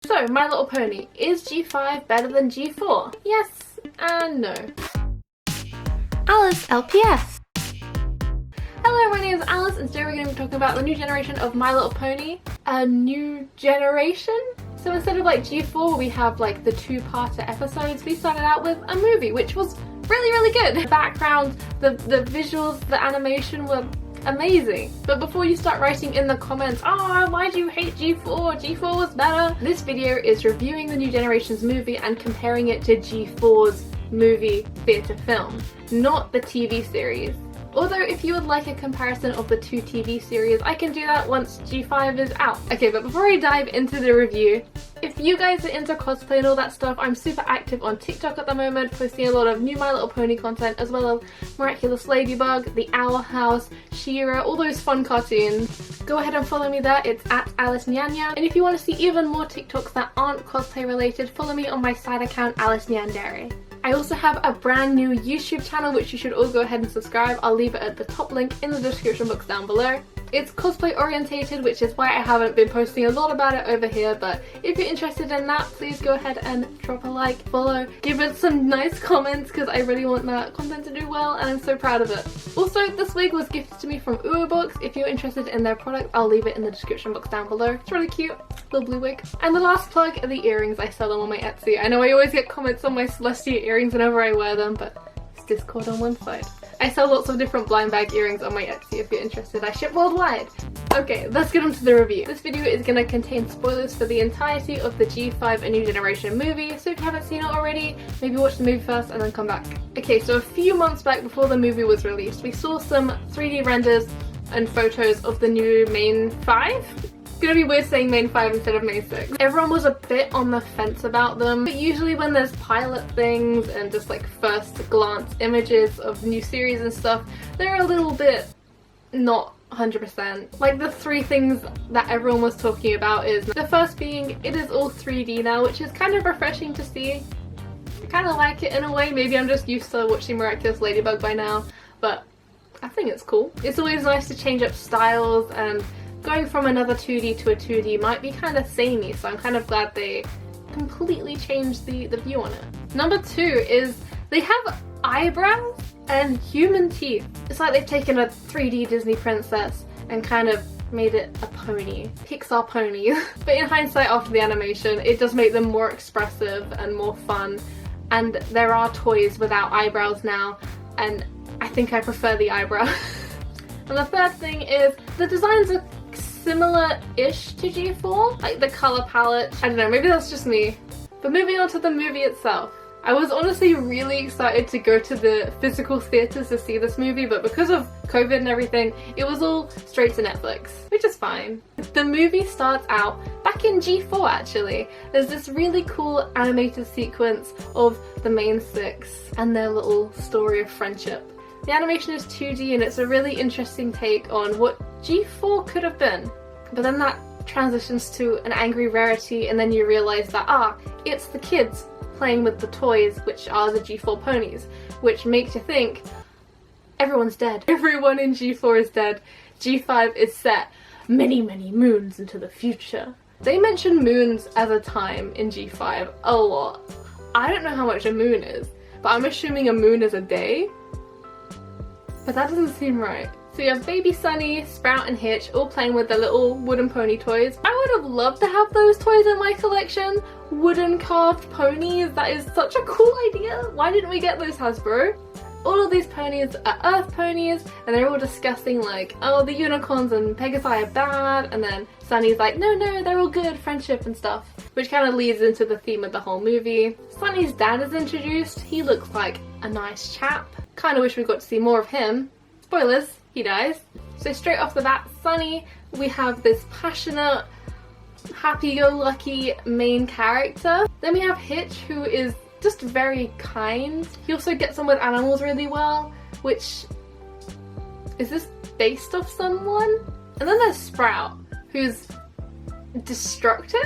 So, My Little Pony, is G5 better than G4? Yes and no. Alice LPS. Hello, my name is Alice and today we're going to be talking about the new generation of My Little Pony. A new generation? So instead of like G4 we have like the two-parter episodes, we started out with a movie which was really good. The background, the visuals, the animation were amazing. But before you start writing in the comments, oh, why do you hate G4? G4 was better. This video is reviewing the new generation's movie and comparing it to G4's movie theatre film, not the TV series. Although if you would like a comparison of the two TV series, I can do that once G5 is out. Okay, but before I dive into the review, if you guys are into cosplay and all that stuff, I'm super active on TikTok at the moment, posting a lot of new My Little Pony content, as well as Miraculous Ladybug, The Owl House, She-Ra, all those fun cartoons. Go ahead and follow me there, it's at Alice Nyanya. And if you want to see even more TikToks that aren't cosplay related, follow me on my side account, Alice Nyandere. I also have a brand new YouTube channel which you should all go ahead and subscribe. I'll leave it at the top link in the description box down below. It's cosplay orientated, which is why I haven't been posting a lot about it over here, but if you're interested in that, please go ahead and drop a like, follow, give it some nice comments because I really want that content to do well and I'm so proud of it. Also, this wig was gifted to me from Uberbox. If you're interested in their product, I'll leave it in the description box down below. It's really cute, little blue wig. And the last plug are the earrings. I sell them on my Etsy. I know I always get comments on my Celestia earrings whenever I wear them, but it's Discord on one side. I sell lots of different blind bag earrings on my Etsy if you're interested. I ship worldwide. Okay, let's get on to the review. This video is going to contain spoilers for the entirety of the G5 A New Generation movie, so if you haven't seen it already, maybe watch the movie first and then come back. Okay, so a few months back before the movie was released, we saw some 3D renders and photos of the new main 5? It's gonna be weird saying main 5 instead of main 6. Everyone was a bit on the fence about them, but usually when there's pilot things and just like first glance images of new series and stuff, they're a little bit not 100%. Like the three things that everyone was talking about is, the first being, it is all 3D now, which is kind of refreshing to see. I kind of like it in a way. Maybe I'm just used to watching Miraculous Ladybug by now, but I think it's cool. It's always nice to change up styles, and going from another 2D to a 2D might be kind of samey, so I'm kind of glad they completely changed the view on it. Number 2 is they have eyebrows and human teeth. It's like they've taken a 3D Disney princess and kind of made it a pony. Pixar pony. But in hindsight, after the animation, it does make them more expressive and more fun, and there are toys without eyebrows now, and I think I prefer the eyebrow. And the third thing is the designs are similar-ish to G4, like the color palette. I don't know, maybe that's just me. But moving on to the movie itself. I was honestly really excited to go to the physical theatres to see this movie, but because of COVID and everything, it was all straight to Netflix, which is fine. The movie starts out back in G4 actually. There's this really cool animated sequence of the main 6 and their little story of friendship. The animation is 2D and it's a really interesting take on what G4 could have been. But then that transitions to an angry rarity, and then you realise that, it's the kids playing with the toys, which are the G4 ponies, which makes you think, everyone's dead. Everyone in G4 is dead. G5 is set many moons into the future. They mention moons as a time in G5 a lot. I don't know how much a moon is, but I'm assuming a moon is a day. But that doesn't seem right. So you have Baby Sunny, Sprout and Hitch all playing with their little wooden pony toys. I would have loved to have those toys in my collection. Wooden carved ponies, that is such a cool idea. Why didn't we get those, Hasbro? All of these ponies are Earth ponies, and they're all discussing like, oh, the unicorns and Pegasi are bad, and then Sunny's like, no, they're all good, friendship and stuff. Which kind of leads into the theme of the whole movie. Sunny's dad is introduced. He looks like a nice chap. Kind of wish we got to see more of him. Spoilers, he dies. So straight off the bat, Sunny, we have this passionate, happy-go-lucky main character. Then we have Hitch, who is just very kind. He also gets on with animals really well, which, is this based off someone? And then there's Sprout, who's destructive?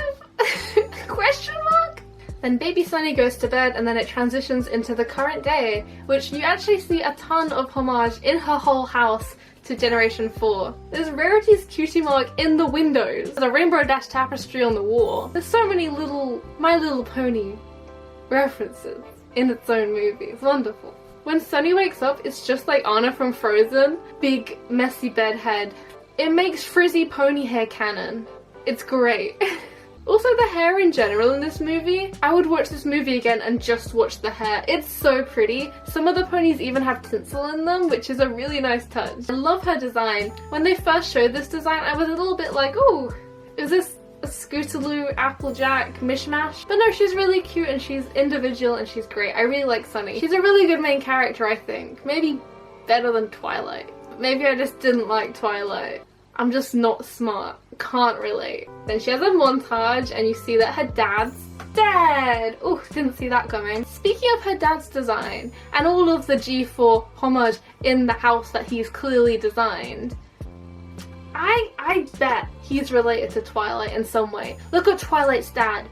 Question mark? Then Baby Sunny goes to bed, and then it transitions into the current day, which you actually see a ton of homage in her whole house to Generation 4. There's Rarity's cutie mark in the windows. There's a Rainbow Dash tapestry on the wall. There's so many little My Little Pony references in its own movie. It's wonderful. When Sunny wakes up, it's just like Anna from Frozen. Big, messy bed head. It makes frizzy pony hair canon. It's great. Also, the hair in general in this movie, I would watch this movie again and just watch the hair. It's so pretty. Some of the ponies even have tinsel in them, which is a really nice touch. I love her design. When they first showed this design, I was a little bit like, oh, is this a Scootaloo, Applejack mishmash? But no, she's really cute and she's individual and she's great. I really like Sunny. She's a really good main character, I think. Maybe better than Twilight. Maybe I just didn't like Twilight. I'm just not smart. Can't relate. Then she has a montage and you see that her dad's dead. Oh, didn't see that coming. Speaking of her dad's design and all of the G4 homage in the house that he's clearly designed, I bet he's related to Twilight in some way. Look at Twilight's dad.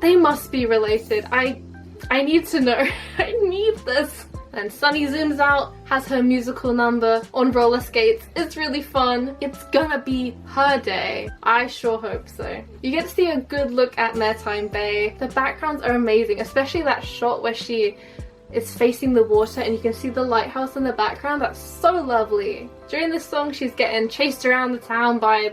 They must be related. I need to know. I need this. And Sunny zooms out, has her musical number on roller skates. It's really fun. It's gonna be her day. I sure hope so. You get to see a good look at Maritime Bay. The backgrounds are amazing, especially that shot where she is facing the water and you can see the lighthouse in the background. That's so lovely. During this song, she's getting chased around the town by,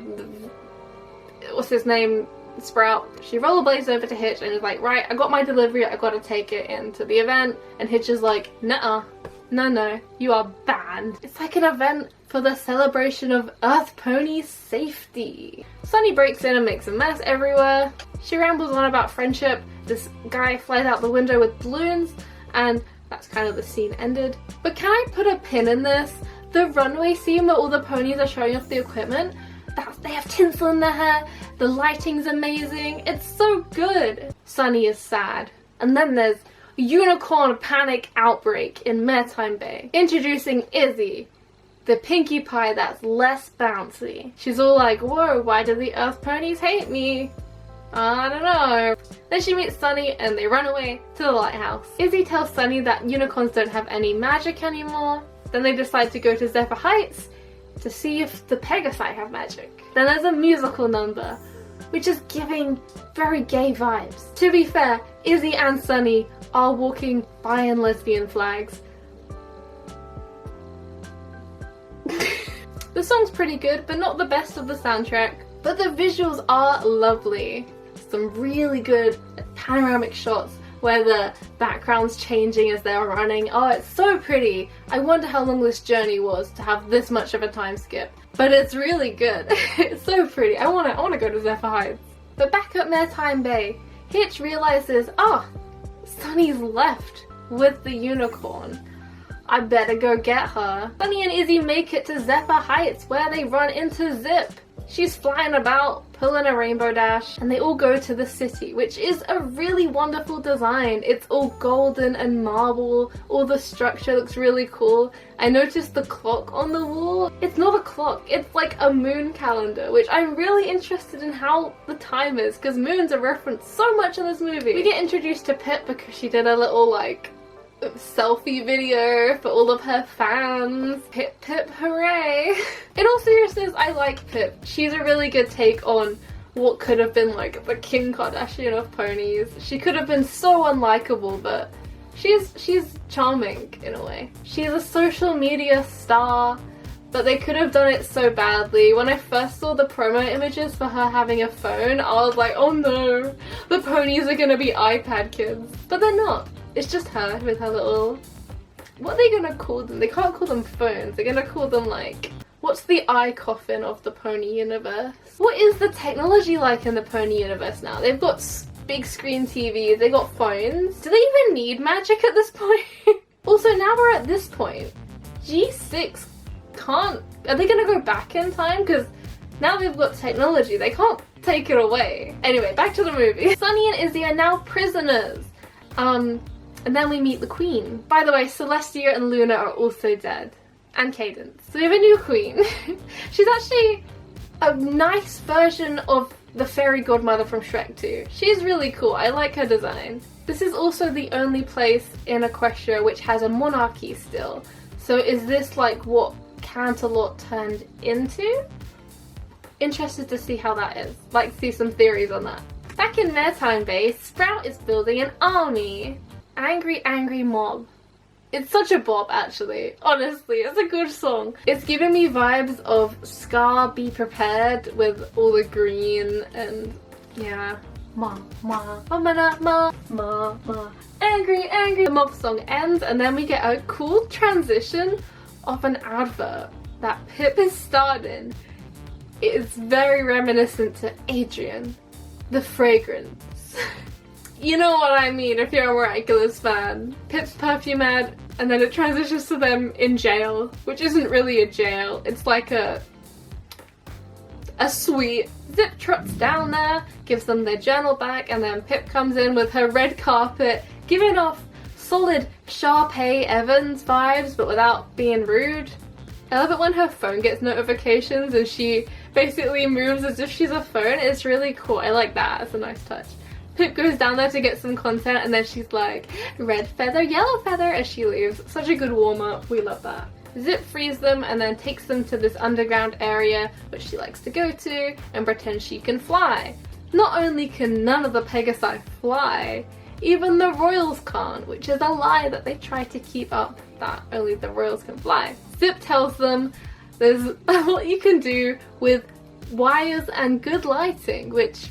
what's his name? Sprout. She rollerblades over to Hitch and is like, right, I got my delivery, I gotta take it into the event. And Hitch is like, nuh-uh, no, you are banned. It's like an event for the celebration of Earth Pony safety. Sunny breaks in and makes a mess everywhere. She rambles on about friendship. This guy flies out the window with balloons and that's kind of the scene ended. But can I put a pin in this? The runway scene where all the ponies are showing off the equipment, they have tinsel in their hair, the lighting's amazing, it's so good. Sunny is sad. And then there's unicorn panic outbreak in Maritime Bay. Introducing Izzy, the Pinkie Pie that's less bouncy. She's all like, whoa, why do the Earth Ponies hate me? I don't know. Then she meets Sunny and they run away to the lighthouse. Izzy tells Sunny that unicorns don't have any magic anymore. Then they decide to go to Zephyr Heights to see if the Pegasi have magic. Then there's a musical number, which is giving very gay vibes. To be fair, Izzy and Sunny are walking bi and lesbian flags. The song's pretty good, but not the best of the soundtrack. But the visuals are lovely. Some really good panoramic shots where the background's changing as they're running. Oh, it's so pretty. I wonder how long this journey was to have this much of a time skip. But it's really good. It's so pretty. I wanna go to Zephyr Heights. But back at Maritime Bay, Hitch realizes, oh, Sunny's left with the unicorn. I better go get her. Sunny and Izzy make it to Zephyr Heights where they run into Zip. She's flying about, pulling a rainbow dash, and they all go to the city, which is a really wonderful design. It's all golden and marble, all the structure looks really cool. I noticed the clock on the wall. It's not a clock, it's like a moon calendar, which I'm really interested in how the time is, because moons are referenced so much in this movie. We get introduced to Pip because she did a little like selfie video for all of her fans. Pip Pip hooray. In all seriousness, I like Pip. She's a really good take on what could have been like the Kim Kardashian of ponies. She could have been so unlikable, but she's charming in a way. She's a social media star, but they could have done it so badly. When I first saw the promo images for her having a phone, I was like, oh no, the ponies are gonna be iPad kids. But they're not. It's just her with her little... What are they gonna call them? They can't call them phones. They're gonna call them like... What's the eye coffin of the pony universe? What is the technology like in the pony universe now? They've got big screen TVs, they got phones. Do they even need magic at this point? Also, now we're at this point. G6 can't... Are they gonna go back in time? Because now they've got technology, they can't take it away. Anyway, back to the movie. Sunny and Izzy are now prisoners. And then we meet the queen. By the way, Celestia and Luna are also dead. And Cadence. So we have a new queen. She's actually a nice version of the fairy godmother from Shrek 2. She's really cool. I like her design. This is also the only place in Equestria which has a monarchy still. So is this like what Canterlot turned into? Interested to see how that is. Like to see some theories on that. Back in Maritime Bay, Sprout is building an army. Angry, angry mob. It's such a bop, actually. Honestly, it's a good song. It's giving me vibes of Scar Be Prepared with all the green and yeah. Ma, ma, ma, ma, ma, ma, ma. Angry, angry. The mob song ends and then we get a cool transition of an advert that Pip is starred in. It is very reminiscent to Adrian, the fragrance. You know what I mean if you're a Miraculous fan. Pip's perfume ad, and then it transitions to them in jail, which isn't really a jail. It's like a suite. Zip trots down there, gives them their journal back, and then Pip comes in with her red carpet, giving off solid Sharpay Evans vibes, but without being rude. I love it when her phone gets notifications and she basically moves as if she's a phone. It's really cool. I like that. It's a nice touch. Pip goes down there to get some content and then she's like, red feather, yellow feather, as she leaves. Such a good warm-up. We love that. Zip frees them and then takes them to this underground area which she likes to go to and pretends she can fly. Not only can none of the Pegasi fly, even the royals can't, which is a lie that they try to keep up, that only the royals can fly. Zip tells them there's a lot you can do with wires and good lighting, which,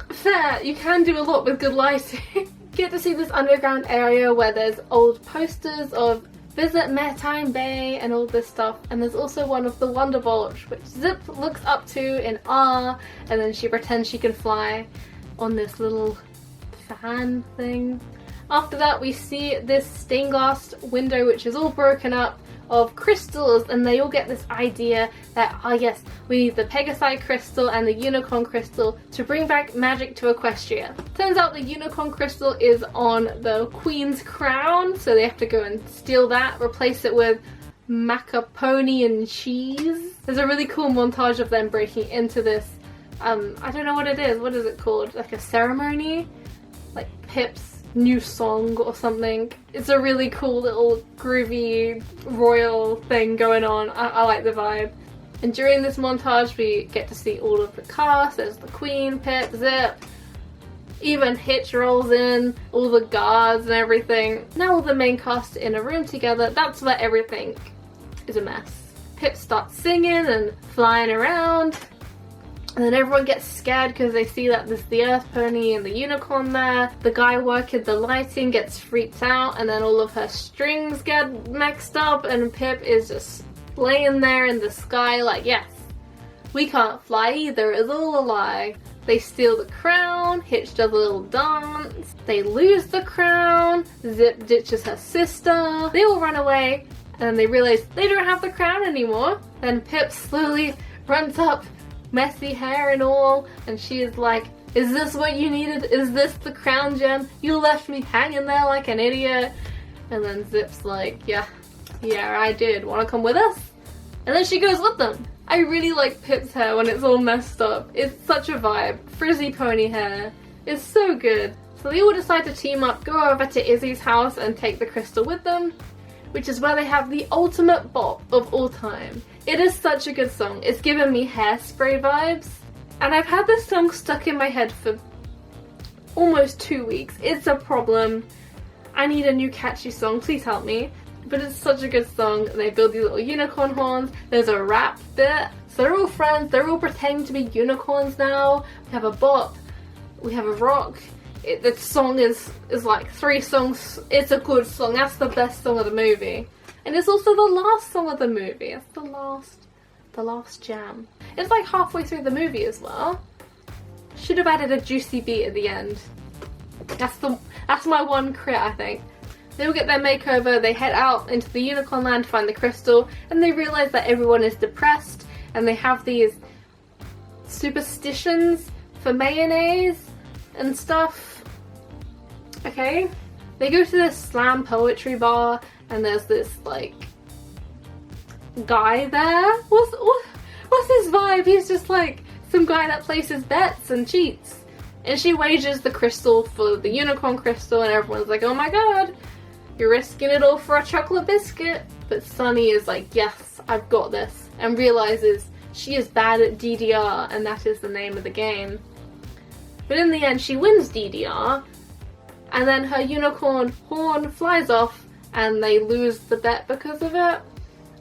fair, you can do a lot with good lighting. Get to see this underground area where there's old posters of Visit Maritime Bay and all this stuff, and there's also one of the Wonderbolt, which Zip looks up to in awe, and then she pretends she can fly on this little fan thing. After that we see this stained glass window which is all broken up of crystals, and they all get this idea that, oh yes, we need the Pegasi crystal and the unicorn crystal to bring back magic to Equestria. Turns out the unicorn crystal is on the queen's crown, so they have to go and steal that, replace it with macaroni and cheese. There's a really cool montage of them breaking into this, I don't know what it is, what is it called? Like a ceremony? Like Pip's new song or something. It's a really cool little groovy royal thing going on. I like the vibe. And during this montage we get to see all of the cast. There's the Queen, Pip, Zip, even Hitch rolls in, all the guards and everything. Now all the main cast are in a room together. That's where everything is a mess. Pip starts singing and flying around. And then everyone gets scared because they see that there's the Earth Pony and the unicorn there. The guy working the lighting gets freaked out, and then all of her strings get mixed up, and Pip is just laying there in the sky like, yes, we can't fly either, it's all a lie. They steal the crown, Hitch does a little dance, they lose the crown, Zip ditches her sister, they all run away, and then they realize they don't have the crown anymore. Then Pip slowly runs up, messy hair and all, and she is like, is this what you needed? Is this the crown gem? You left me hanging there like an idiot. And then Zip's like, yeah, I did. Want to come with us? And then she goes with them. I really like Pip's hair when it's all messed up. It's such a vibe. Frizzy pony hair. It's so good. So they all decide to team up, go over to Izzy's house and take the crystal with them, which is where they have the ultimate bop of all time. It is such a good song. It's given me Hairspray vibes. And I've had this song stuck in my head for almost 2 weeks. It's a problem. I need a new catchy song. Please help me. But it's such a good song. They build these little unicorn horns. There's a rap bit. So they're all friends. They're all pretending to be unicorns now. We have a bop. We have a rock. The song is like 3 songs. It's a good song. That's the best song of the movie. And it's also the last song of the movie. It's the last jam. It's like halfway through the movie as well. Should have added a juicy beat at the end. That's my one crit, I think. They all get their makeover, they head out into the unicorn land to find the crystal, and they realise that everyone is depressed, and they have these superstitions for mayonnaise and stuff. Okay? They go to this slam poetry bar, and there's this, like, guy there. What's his vibe? He's just like some guy that places bets and cheats. And she wagers the crystal for the unicorn crystal, and everyone's like, oh my god. You're risking it all for a chocolate biscuit. But Sunny is like, yes, I've got this, and realizes she is bad at DDR, and that is the name of the game. But in the end, she wins DDR, and then her unicorn horn flies off, and they lose the bet because of it.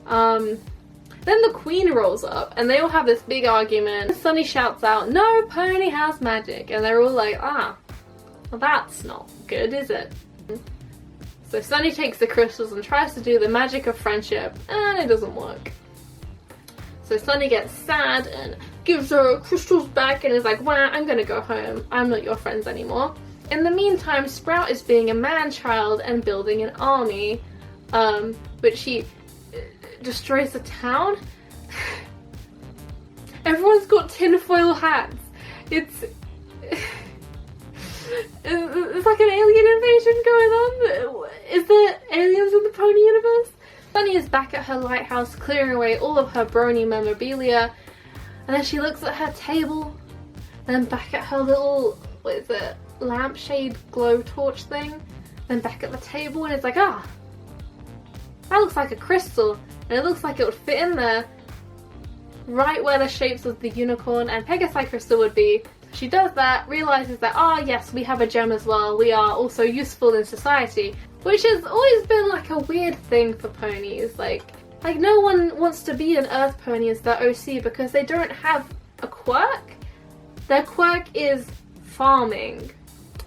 Then the queen rolls up, and they all have this big argument. Sunny shouts out, "No, Pony has magic," and they're all like, well, that's not good, is it? So Sunny takes the crystals and tries to do the magic of friendship, and it doesn't work. So Sunny gets sad and gives her crystals back and is like, "Well, I'm gonna go home. I'm not your friends anymore." In the meantime, Sprout is being a man-child and building an army, but she destroys the town. Everyone's got tinfoil hats. It's like an alien invasion going on. Is there aliens in the pony universe? Sunny is back at her lighthouse clearing away all of her brony memorabilia, and then she looks at her table, then back at her little, what is it, lampshade glow torch thing, then back at the table, and it's like, that looks like a crystal, and it looks like it would fit in there, right where the shapes of the unicorn and Pegasi crystal would be. She does that, realizes that, yes, we have a gem as well, we are also useful in society, which has always been like a weird thing for ponies. Like no one wants to be an earth pony as their OC because they don't have a quirk. Their quirk is farming,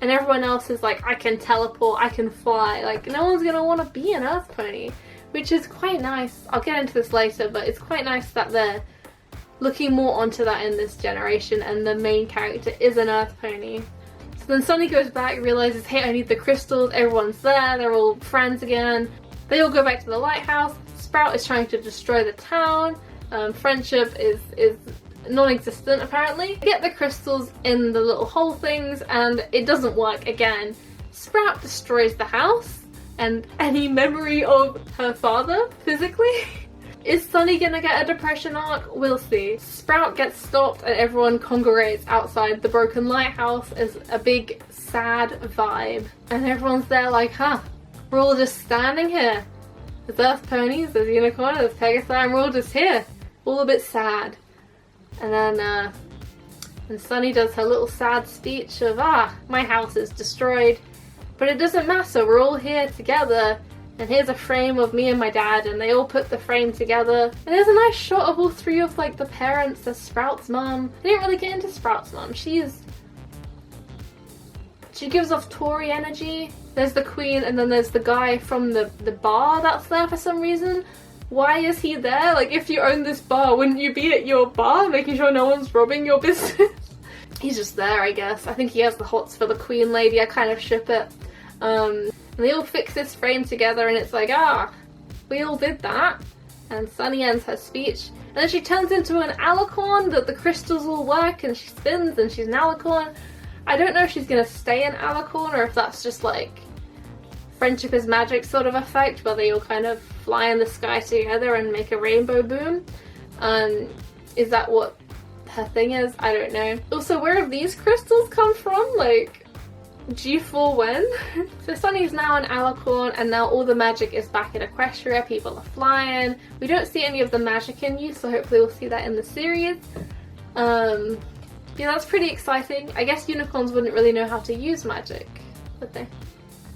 and everyone else is like, I can teleport, I can fly. Like, no one's gonna want to be an earth pony, which is quite nice. I'll get into this later, but it's quite nice that they're looking more onto that in this generation, and the main character is an earth pony. So then Sunny goes back, realizes, hey, I need the crystals, everyone's there, they're all friends again. They all go back to the lighthouse. Sprout is trying to destroy the town. Friendship is non-existent apparently. They get the crystals in the little hole things, and it doesn't work again. Sprout destroys the house and any memory of her father physically. Is Sunny gonna get a depression arc? We'll see. Sprout gets stopped and everyone congregates outside the broken lighthouse as a big sad vibe. And everyone's there like, we're all just standing here. There's earth ponies, there's unicorn, there's Pegasi, and we're all just here. All a bit sad. And then and Sunny does her little sad speech of, my house is destroyed. But it doesn't matter, we're all here together. And here's a frame of me and my dad, and they all put the frame together. And there's a nice shot of all three of like the parents. There's Sprout's mum. I didn't really get into Sprout's mum. She gives off Tory energy. There's the queen, and then there's the guy from the bar that's there for some reason. Why is he there? Like, if you own this bar, wouldn't you be at your bar making sure no one's robbing your business? He's just there, I guess. I think he has the hots for the queen lady. I kind of ship it. And they all fix this frame together, and it's like, we all did that. And Sunny ends her speech, and then she turns into an alicorn, that the crystals all work, and she spins, and she's an alicorn. I don't know if she's gonna stay an alicorn, or if that's just like friendship is magic sort of effect, where they all kind of fly in the sky together and make a rainbow boom. Is that what her thing is? I don't know. Also, where have these crystals come from? Like, G4 when? So Sunny's now an alicorn, and now all the magic is back in Equestria. People are flying. We don't see any of the magic in use, so hopefully we'll see that in the series. Yeah, that's pretty exciting. I guess unicorns wouldn't really know how to use magic, would they?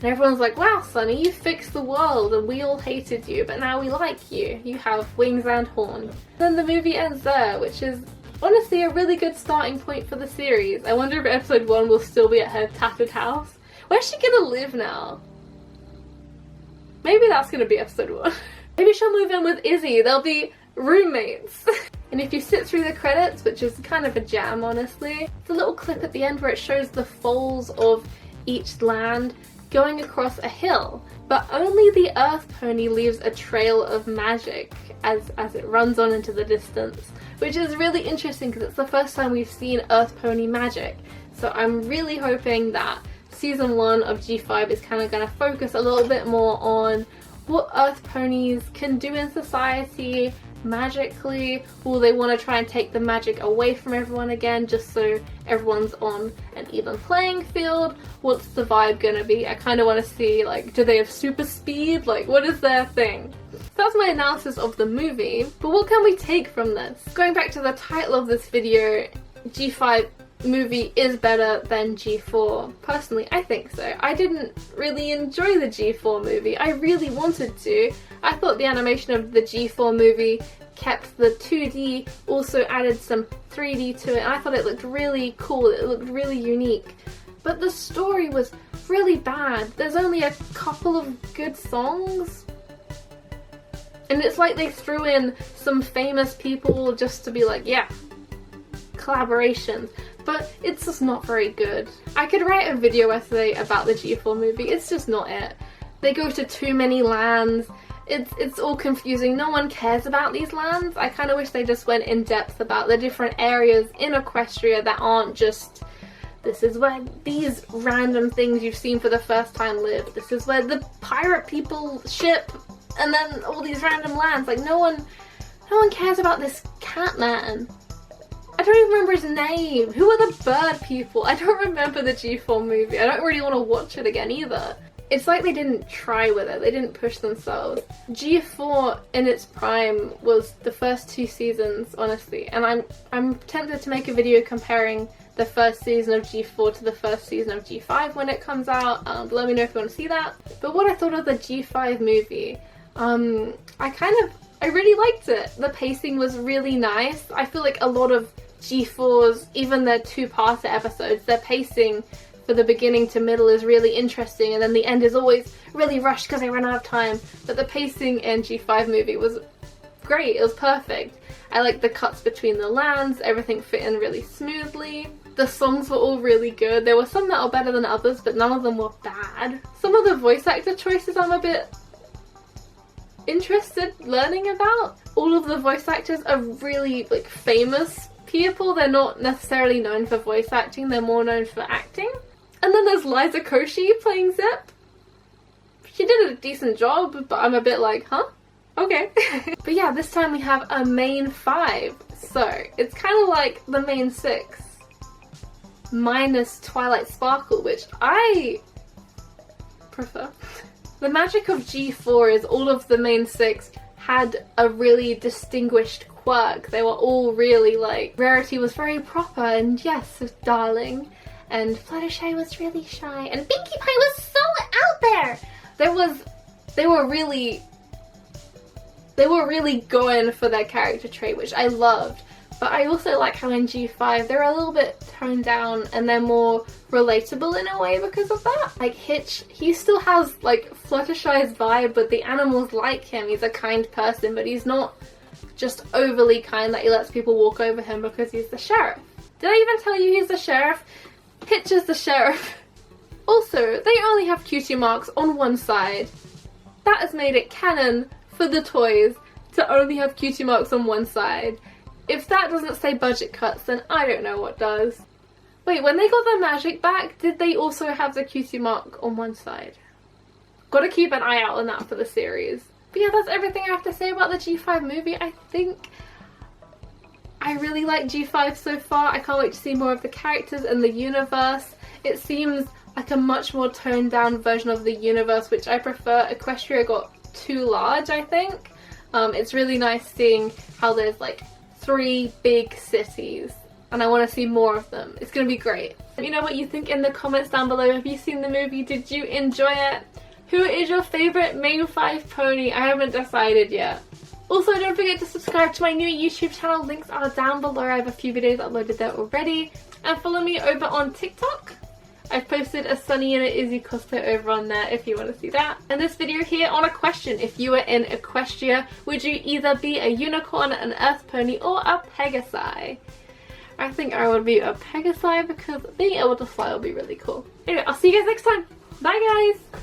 And everyone's like, wow, Sunny, you fixed the world and we all hated you, but now we like you. You have wings and horn. Then the movie ends there, which is honestly a really good starting point for the series. I wonder if episode 1 will still be at her tattered house. Where's she gonna live now? Maybe that's gonna be episode 1. Maybe she'll move in with Izzy. They'll be roommates. And if you sit through the credits, which is kind of a jam honestly, it's a little clip at the end where it shows the foals of each land going across a hill, but only the earth pony leaves a trail of magic as it runs on into the distance, which is really interesting because it's the first time we've seen earth pony magic. So I'm really hoping that season 1 of G5 is kind of going to focus a little bit more on what earth ponies can do in society, magically? Will they want to try and take the magic away from everyone again just so everyone's on an even playing field? What's the vibe gonna be? I kind of want to see, like, do they have super speed? Like, what is their thing? So that's my analysis of the movie, but what can we take from this? Going back to the title of this video, G5 movie is better than G4. Personally, I think so. I didn't really enjoy the G4 movie. I really wanted to. I thought the animation of the G4 movie kept the 2D, also added some 3D to it, and I thought it looked really cool. It looked really unique. But the story was really bad. There's only a couple of good songs. And it's like they threw in some famous people just to be like, yeah, collaborations. But it's just not very good. I could write a video essay about the G4 movie. It's just not it. They go to too many lands. It's all confusing. No one cares about these lands. I kind of wish they just went in depth about the different areas in Equestria that aren't just, this is where these random things you've seen for the first time live. This is where the pirate people ship, and then all these random lands. Like, no one cares about this cat man. I don't even remember his name. Who are the bird people? I don't remember the G4 movie. I don't really want to watch it again either. It's like they didn't try with it. They didn't push themselves. G4 in its prime was the first 2 seasons, honestly. And I'm tempted to make a video comparing the first season of G4 to the first season of G5 when it comes out. Let me know if you want to see that. But what I thought of the G5 movie, I really liked it. The pacing was really nice. I feel like a lot of G4's, even their 2-parter episodes, their pacing for the beginning to middle is really interesting, and then the end is always really rushed because they run out of time. But the pacing in G5 movie was great. It was perfect. I liked the cuts between the lands. Everything fit in really smoothly. The songs were all really good. There were some that were better than others, but none of them were bad. Some of the voice actor choices I'm a bit interested learning about. All of the voice actors are really, like, famous people. They're not necessarily known for voice acting, they're more known for acting. And then there's Liza Koshy playing Zip. She did a decent job, but I'm a bit like, huh? Okay. But yeah, this time we have a main 5. So it's kind of like the main 6 minus Twilight Sparkle, which I prefer. The magic of G4 is all of the main 6 had a really distinguished quirk. They were all really, like, Rarity was very proper and yes, darling, and Fluttershy was really shy, and Pinkie Pie was so out there! They were really going for their character trait, which I loved. But I also like how in G5 they're a little bit toned down and they're more relatable in a way because of that. Like Hitch, he still has like Fluttershy's vibe, but the animals like him. He's a kind person, but he's not just overly kind that he lets people walk over him because he's the sheriff. Did I even tell you he's the sheriff? Hitch is the sheriff. Also, they only have cutie marks on one side. That has made it canon for the toys to only have cutie marks on one side. If that doesn't say budget cuts, then I don't know what does. Wait, when they got their magic back, did they also have the cutie mark on one side? Gotta keep an eye out on that for the series. But yeah, that's everything I have to say about the G5 movie. I think I really like G5 so far. I can't wait to see more of the characters and the universe. It seems like a much more toned down version of the universe, which I prefer. Equestria got too large, I think. It's really nice seeing how there's like 3 big cities, and I want to see more of them. It's gonna be great. Let me know what you think in the comments down below. Have you seen the movie? Did you enjoy it? Who is your favourite main 5 pony? I haven't decided yet. Also, don't forget to subscribe to my new YouTube channel. Links are down below. I have a few videos uploaded there already. And follow me over on TikTok. I've posted a Sunny and an Izzy cosplay over on there if you want to see that. And this video here on a question: if you were in Equestria, would you either be a unicorn, an earth pony, or a Pegasi? I think I would be a Pegasi because being able to fly would be really cool. Anyway, I'll see you guys next time. Bye guys!